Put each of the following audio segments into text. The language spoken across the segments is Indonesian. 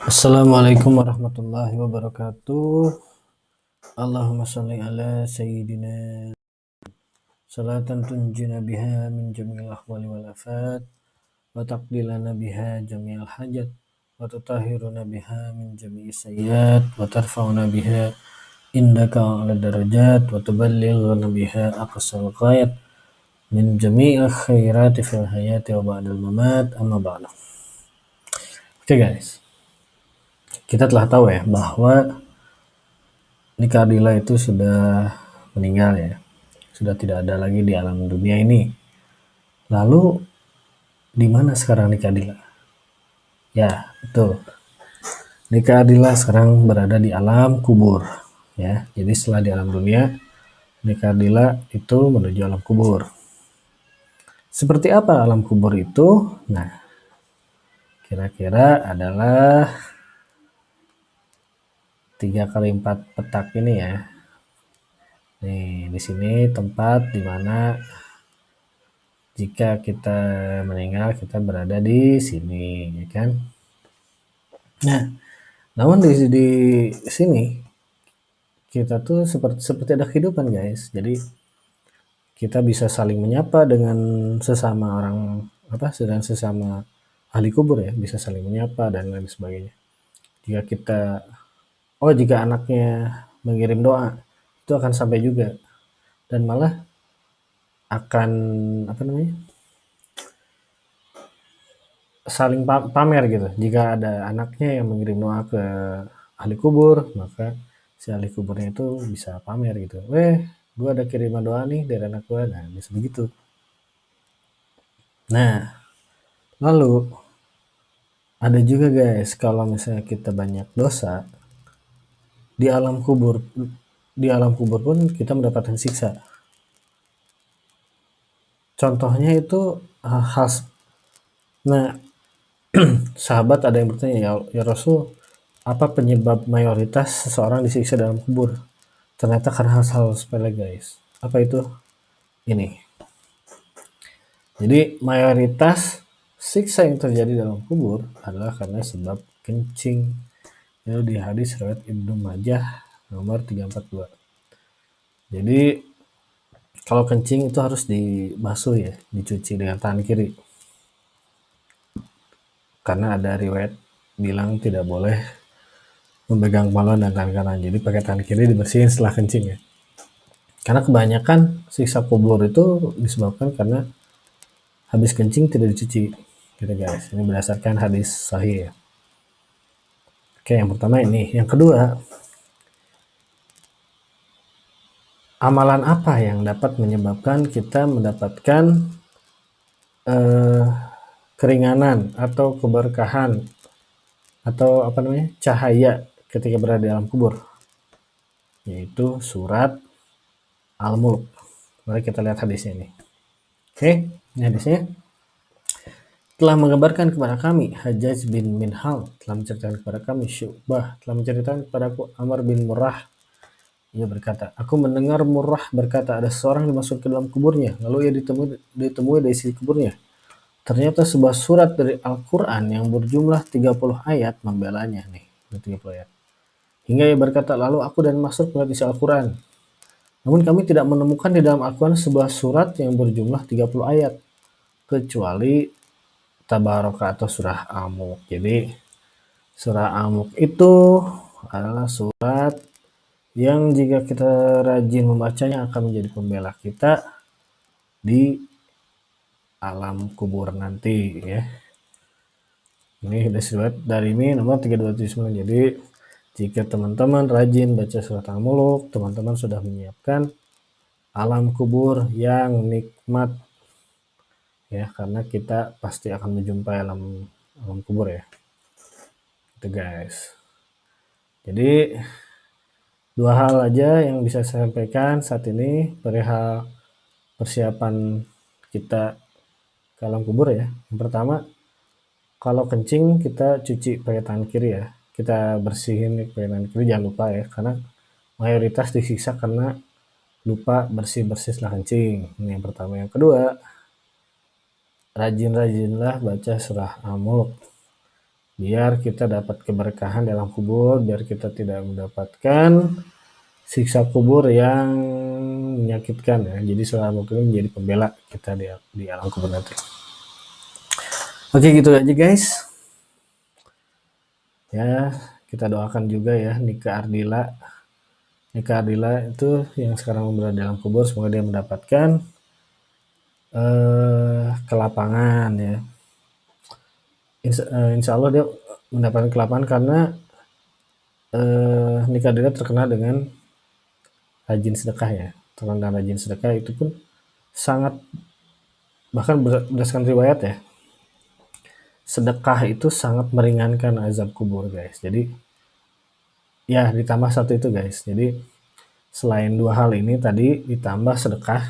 Assalamualaikum warahmatullahi wabarakatuh. Allahumma sholli ala sayyidina salatan tunjina biha min jami'il ahwali wal afat wa taqdilana biha jami'al hajat wa tutahhiruna biha min jami'is sayyiat wa tarfa'una biha indaka ala darajat wa tuballighuna biha aqsal ghayat min jami'il khairati fil hayati wa ba'dal mamat amma ba'du. Oke guys, kita telah tahu ya bahwa Nika Ardila itu sudah meninggal ya, sudah tidak ada lagi di alam dunia ini. Lalu di mana sekarang Nika Ardila? Ya, betul. Nika Ardila sekarang berada di alam kubur ya. Jadi setelah di alam dunia, Nika Ardila itu menuju alam kubur. Seperti apa alam kubur itu? Nah, kira-kira adalah 3 kali 4 petak ini ya. Nih, di sini tempat di mana jika kita meninggal kita berada di sini, ya kan? Nah, namun di sini kita tuh seperti ada kehidupan guys. Jadi kita bisa saling menyapa dengan sesama orang dengan sesama ahli kubur ya, bisa saling menyapa dan lain sebagainya. Jika anaknya mengirim doa, itu akan sampai juga dan malah akan saling pamer gitu. Jika ada anaknya yang mengirim doa ke ahli kubur, maka si ahli kuburnya itu bisa pamer gitu. Gue ada kiriman doa nih dari anak gue. Nah, bisa begitu. Nah, lalu ada juga guys, kalau misalnya kita banyak dosa, di alam kubur pun kita mendapatkan siksa. Contohnya itu khas. Nah, sahabat ada yang bertanya, ya Rasul, apa penyebab mayoritas seseorang disiksa dalam kubur? Ternyata karena hal-hal sepele guys. Apa itu? Ini. Jadi mayoritas siksa yang terjadi dalam kubur adalah karena sebab kencing. Itu di hadis riwayat Ibnu Majah nomor 342. Jadi kalau kencing itu harus dibasuh ya, dicuci dengan tangan kiri. Karena ada riwayat bilang tidak boleh memegang kemaluan dan tangan kanan. Jadi pakai tangan kiri dibersihin setelah kencing ya. Karena kebanyakan siksa kubur itu disebabkan karena habis kencing tidak dicuci. Gitu guys. Ini berdasarkan hadis sahih ya. Oke, yang pertama ini. Yang kedua, amalan apa yang dapat menyebabkan kita mendapatkan keringanan atau keberkahan atau cahaya ketika berada di alam kubur? Yaitu surat Al-Mulk. Mari kita lihat hadisnya ini. Oke, ini hadisnya. Telah mengabarkan kepada kami Hajjaj bin Minhal, telah menceritakan kepada kami Syu'bah, telah menceritakan kepadaku Amr bin Murrah. Ia berkata, aku mendengar Murrah berkata, ada seorang dimasuk ke dalam kuburnya, lalu ia ditemui dari sisi kuburnya. Ternyata sebuah surat dari Al-Quran yang berjumlah 30 ayat membelanya nih, 30 ayat. Hingga ia berkata, lalu aku dan Masruk melihat isi Al-Quran. Namun kami tidak menemukan di dalam Al-Quran sebuah surat yang berjumlah 30 ayat, kecuali Tabaraka atau surah Al-Mulk. Jadi surah Al-Mulk itu adalah surat yang jika kita rajin membacanya akan menjadi pembela kita di alam kubur nanti ya. Ini riwayat dari ini nomor 3279. Jadi jika teman-teman rajin baca surat Al-Mulk, teman-teman sudah menyiapkan alam kubur yang nikmat ya, karena kita pasti akan menjumpai alam kubur ya. Itu guys. Jadi dua hal aja yang bisa saya sampaikan saat ini perihal persiapan kita ke alam kubur ya. Yang pertama, kalau kencing kita cuci pakai tangan kiri ya. Kita bersihin pakai tangan kiri, jangan lupa ya, karena mayoritas disiksa karena lupa bersih-bersih setelah kencing. Ini yang pertama. Yang kedua, rajin-rajinlah baca surah Al-Mulk. biar kita dapat keberkahan dalam kubur, biar kita tidak mendapatkan siksa kubur yang menyakitkan ya. Jadi seorang mukmin menjadi pembela kita di alam kubur nanti. Oke, gitu aja guys. Ya, kita doakan juga ya Nika Ardila. Nika Ardila itu yang sekarang berada dalam kubur, semoga dia mendapatkan kelapangan ya. Insya Allah dia mendapatkan kelapangan karena Nika Ardila terkenal dengan rajin sedekah ya. Terkenal dengan rajin sedekah itu pun sangat, bahkan berdasarkan riwayat ya, sedekah itu sangat meringankan azab kubur guys. Jadi ya ditambah satu itu guys. Jadi selain dua hal ini tadi ditambah sedekah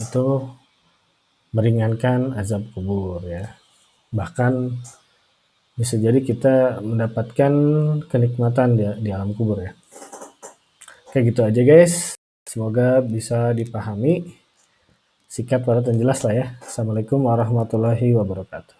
itu meringankan azab kubur ya. Bahkan bisa jadi kita mendapatkan kenikmatan di alam kubur ya. Kayak gitu aja guys. Semoga bisa dipahami, singkat, padat, dan jelas lah ya. Assalamualaikum warahmatullahi wabarakatuh.